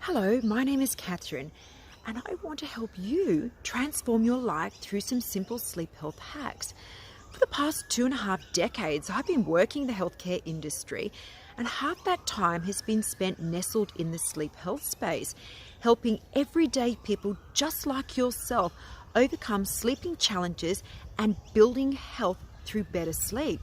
Hello, my name is Catherine, and I want to help you transform your life through some simple sleep health hacks. For the past 2.5 decades, I've been working in the healthcare industry, and half that time has been spent nestled in the sleep health space, helping everyday people just like yourself overcome sleeping challenges and building health through better sleep.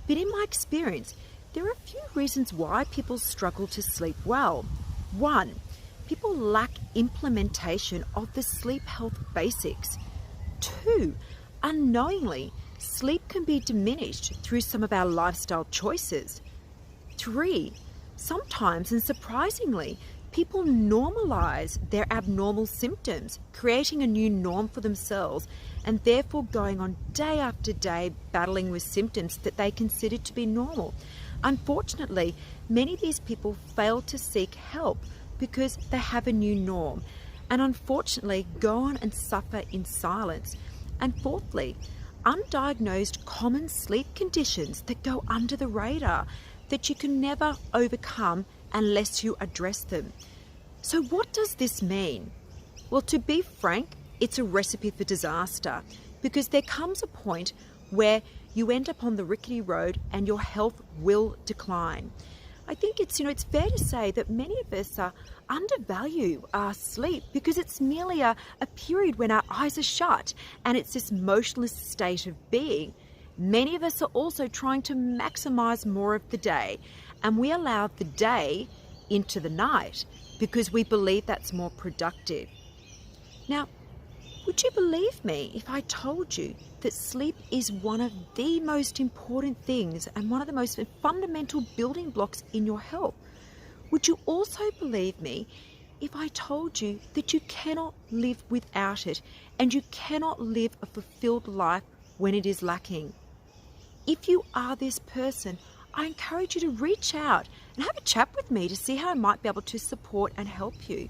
But in my experience, there are a few reasons why people struggle to sleep well. 1. People lack implementation of the sleep health basics. 2. Unknowingly, sleep can be diminished through some of our lifestyle choices. 3. Sometimes and surprisingly, people normalize their abnormal symptoms, creating a new norm for themselves and therefore going on day after day battling with symptoms that they consider to be normal. Unfortunately, many of these people fail to seek help because they have a new norm and unfortunately go on and suffer in silence. And fourthly, undiagnosed common sleep conditions that go under the radar that you can never overcome unless you address them. So what does this mean? Well, to be frank, it's a recipe for disaster because there comes a point where you end up on the rickety road and your health will decline. I think it's fair to say that many of us undervalue our sleep because it's merely a period when our eyes are shut and it's this motionless state of being. Many of us are also trying to maximize more of the day, and we allow the day into the night because we believe that's more productive. Now, would you believe me if I told you that sleep is one of the most important things and one of the most fundamental building blocks in your health? Would you also believe me if I told you that you cannot live without it and you cannot live a fulfilled life when it is lacking? If you are this person, I encourage you to reach out and have a chat with me to see how I might be able to support and help you.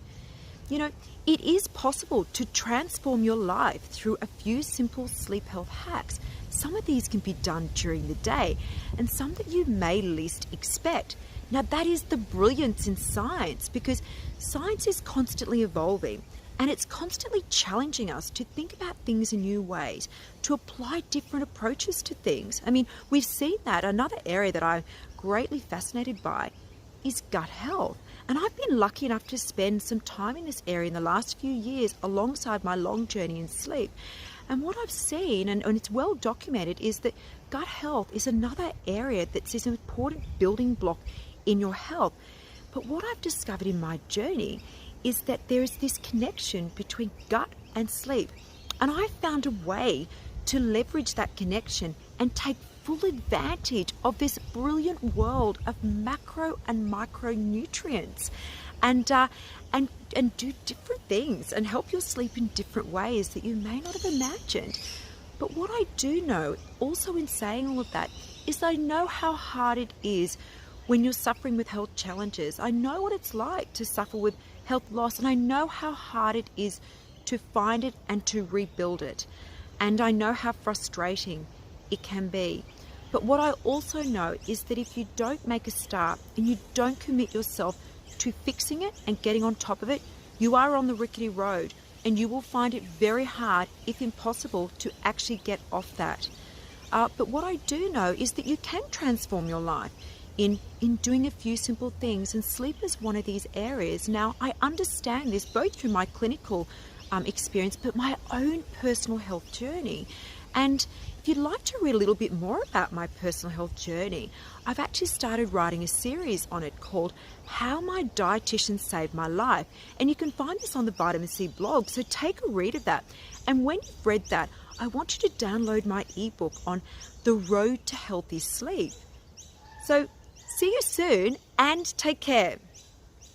It is possible to transform your life through a few simple sleep health hacks. Some of these can be done during the day and some that you may least expect. Now, that is the brilliance in science because science is constantly evolving and it's constantly challenging us to think about things in new ways, to apply different approaches to things. We've seen that. Another area that I'm greatly fascinated by is gut health. And I've been lucky enough to spend some time in this area in the last few years alongside my long journey in sleep. And what I've seen, and it's well documented, is that gut health is another area that's an important building block in your health. But what I've discovered in my journey is that there is this connection between gut and sleep. And I found a way to leverage that connection and take full advantage of this brilliant world of macro and micronutrients and do different things and help your sleep in different ways that you may not have imagined. But what I do know also in saying all of that is I know how hard it is when you're suffering with health challenges. I know what it's like to suffer with health loss, and I know how hard it is to find it and to rebuild it. And I know how frustrating it can be. But what I also know is that if you don't make a start and you don't commit yourself to fixing it and getting on top of it, you are on the rickety road and you will find it very hard, if impossible, to actually get off that. But what I do know is that you can transform your life in doing a few simple things, and sleep is one of these areas. Now, I understand this both through my clinical experience, but my own personal health journey. And if you'd like to read a little bit more about my personal health journey, I've actually started writing a series on it called How My Dietitian Saved My Life. And you can find this on the Vitamin C blog, so take a read of that. And when you've read that, I want you to download my ebook on the road to healthy sleep. So see you soon and take care.